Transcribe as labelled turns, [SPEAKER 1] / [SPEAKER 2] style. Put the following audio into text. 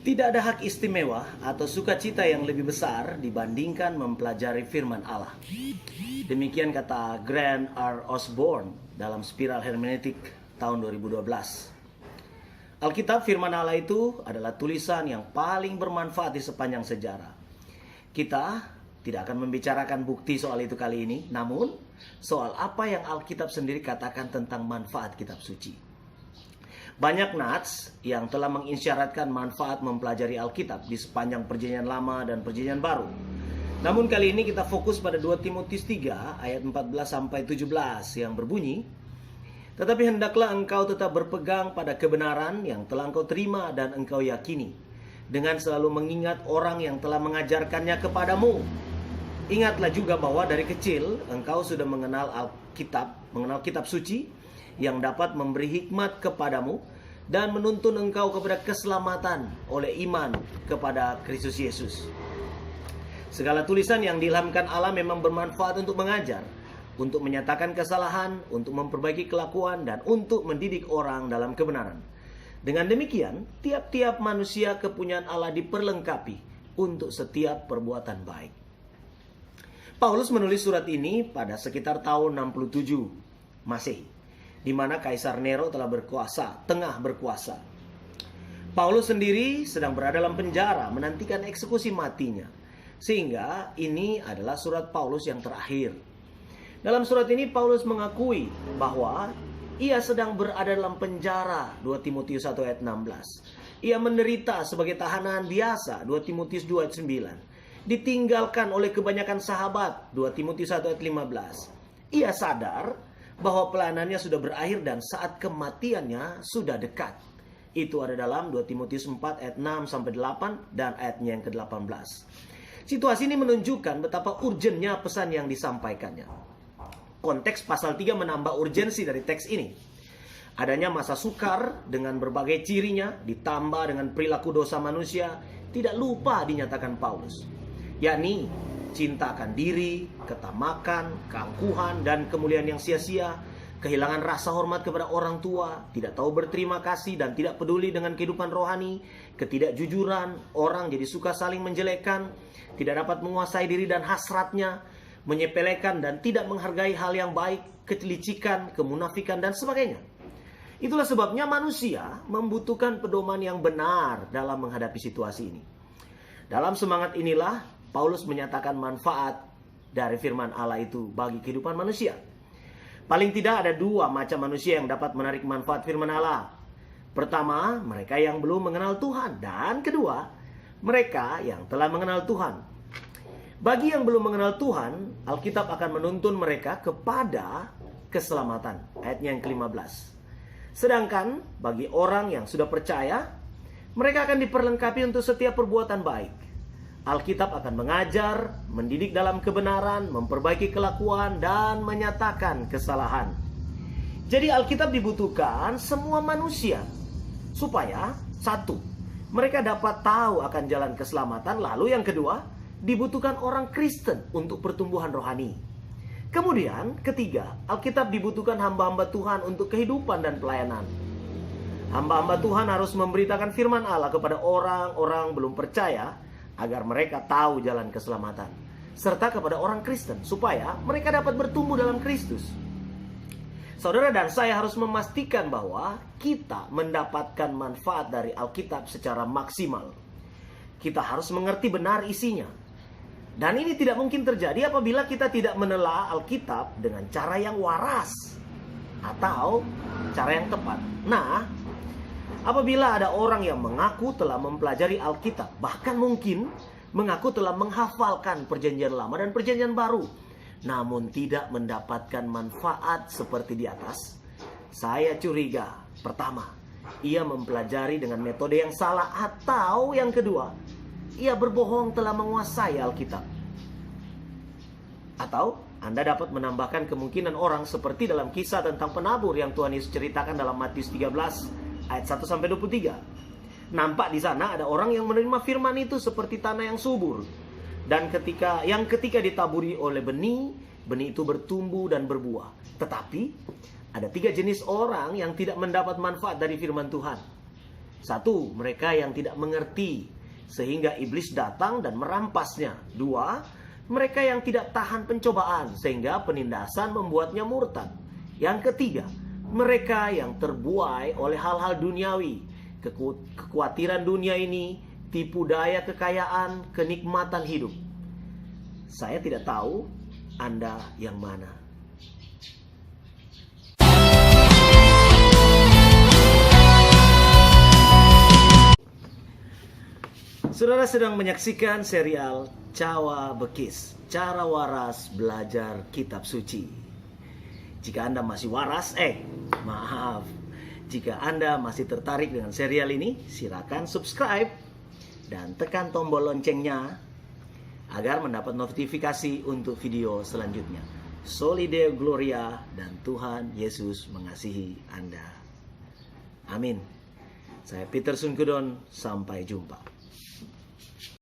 [SPEAKER 1] Tidak ada hak istimewa atau sukacita yang lebih besar dibandingkan mempelajari firman Allah. Demikian kata Grant R. Osborne dalam Spiral Hermeneutik tahun 2012. Alkitab firman Allah itu adalah tulisan yang paling bermanfaat di sepanjang sejarah. Kita tidak akan membicarakan bukti soal itu kali ini, namun soal apa yang Alkitab sendiri katakan tentang manfaat kitab suci. Banyak nats yang telah mengisyaratkan manfaat mempelajari Alkitab di sepanjang Perjanjian Lama dan Perjanjian Baru. Namun kali ini kita fokus pada 2 Timotius 3 ayat 14-17 yang berbunyi, "Tetapi hendaklah engkau tetap berpegang pada kebenaran yang telah engkau terima dan engkau yakini, dengan selalu mengingat orang yang telah mengajarkannya kepadamu. Ingatlah juga bahwa dari kecil engkau sudah mengenal Alkitab, mengenal kitab suci, yang dapat memberi hikmat kepadamu dan menuntun engkau kepada keselamatan oleh iman kepada Kristus Yesus." Segala tulisan yang diilhamkan Allah memang bermanfaat untuk mengajar, untuk menyatakan kesalahan, untuk memperbaiki kelakuan, dan untuk mendidik orang dalam kebenaran. Dengan demikian, tiap-tiap manusia kepunyaan Allah diperlengkapi untuk setiap perbuatan baik. Paulus menulis surat ini pada sekitar tahun 67 Masehi, di mana Kaisar Nero tengah berkuasa. Paulus sendiri sedang berada dalam penjara menantikan eksekusi matinya. Sehingga ini adalah surat Paulus yang terakhir. Dalam surat ini Paulus mengakui bahwa ia sedang berada dalam penjara, 2 Timotius 1 ayat 16. Ia menderita sebagai tahanan biasa, 2 Timotius 2 ayat 9. Ditinggalkan oleh kebanyakan sahabat, 2 Timotius 1 ayat 15. Ia sadar bahwa pelayanannya sudah berakhir dan saat kematiannya sudah dekat. Itu ada dalam 2 Timotius 4 ayat 6-8 dan ayatnya yang ke-18. Situasi ini menunjukkan betapa urgennya pesan yang disampaikannya. Konteks pasal 3 menambah urgensi dari teks ini. Adanya masa sukar dengan berbagai cirinya, ditambah dengan perilaku dosa manusia, tidak lupa dinyatakan Paulus, yakni cinta akan diri, ketamakan, keangkuhan, dan kemuliaan yang sia-sia, kehilangan rasa hormat kepada orang tua, tidak tahu berterima kasih dan tidak peduli dengan kehidupan rohani, ketidakjujuran, orang jadi suka saling menjelekkan, tidak dapat menguasai diri dan hasratnya, menyepelekan dan tidak menghargai hal yang baik, kelicikan, kemunafikan, dan sebagainya. Itulah sebabnya manusia membutuhkan pedoman yang benar dalam menghadapi situasi ini. Dalam semangat inilah Paulus menyatakan manfaat dari firman Allah itu bagi kehidupan manusia. Paling tidak ada 2 macam manusia yang dapat menarik manfaat firman Allah. Pertama, mereka yang belum mengenal Tuhan. Dan kedua, mereka yang telah mengenal Tuhan. Bagi yang belum mengenal Tuhan, Alkitab akan menuntun mereka kepada keselamatan. Ayatnya yang ke-15. Sedangkan bagi orang yang sudah percaya, mereka akan diperlengkapi untuk setiap perbuatan baik. Alkitab akan mengajar, mendidik dalam kebenaran, memperbaiki kelakuan, dan menyatakan kesalahan. Jadi Alkitab dibutuhkan semua manusia, supaya 1, mereka dapat tahu akan jalan keselamatan. Lalu yang kedua, dibutuhkan orang Kristen untuk pertumbuhan rohani. Kemudian ketiga, Alkitab dibutuhkan hamba-hamba Tuhan untuk kehidupan dan pelayanan. Hamba-hamba Tuhan harus memberitakan firman Allah kepada orang-orang belum percaya, agar mereka tahu jalan keselamatan, serta kepada orang Kristen supaya mereka dapat bertumbuh dalam Kristus. Saudara dan saya harus memastikan bahwa kita mendapatkan manfaat dari Alkitab secara maksimal. Kita harus mengerti benar isinya. Dan ini tidak mungkin terjadi apabila kita tidak menelaah Alkitab dengan cara yang waras atau cara yang tepat. Nah, apabila ada orang yang mengaku telah mempelajari Alkitab, bahkan mungkin mengaku telah menghafalkan Perjanjian Lama dan Perjanjian Baru, namun tidak mendapatkan manfaat seperti di atas, saya curiga, pertama, ia mempelajari dengan metode yang salah, atau yang kedua, ia berbohong telah menguasai Alkitab. Atau Anda dapat menambahkan kemungkinan orang seperti dalam kisah tentang penabur yang Tuhan Yesus ceritakan dalam Matius 13 ayat 1-23. Nampak di sana ada orang yang menerima firman itu seperti tanah yang subur. Dan ketika ditaburi oleh benih, benih itu bertumbuh dan berbuah. Tetapi ada 3 jenis orang yang tidak mendapat manfaat dari firman Tuhan. 1. Mereka yang tidak mengerti sehingga iblis datang dan merampasnya. 2. Mereka yang tidak tahan pencobaan sehingga penindasan membuatnya murtad. Yang ketiga, mereka yang terbuai oleh hal-hal duniawi, kekhawatiran dunia ini, tipu daya kekayaan, kenikmatan hidup. Saya tidak tahu Anda yang mana. Saudara sedang menyaksikan serial Cawa Bekis, cara waras belajar kitab suci. Jika Anda masih waras, jika Anda masih tertarik dengan serial ini, silakan subscribe dan tekan tombol loncengnya agar mendapat notifikasi untuk video selanjutnya. Soli Deo Gloria dan Tuhan Yesus mengasihi Anda. Amin. Saya Peter Sungkudon, sampai jumpa.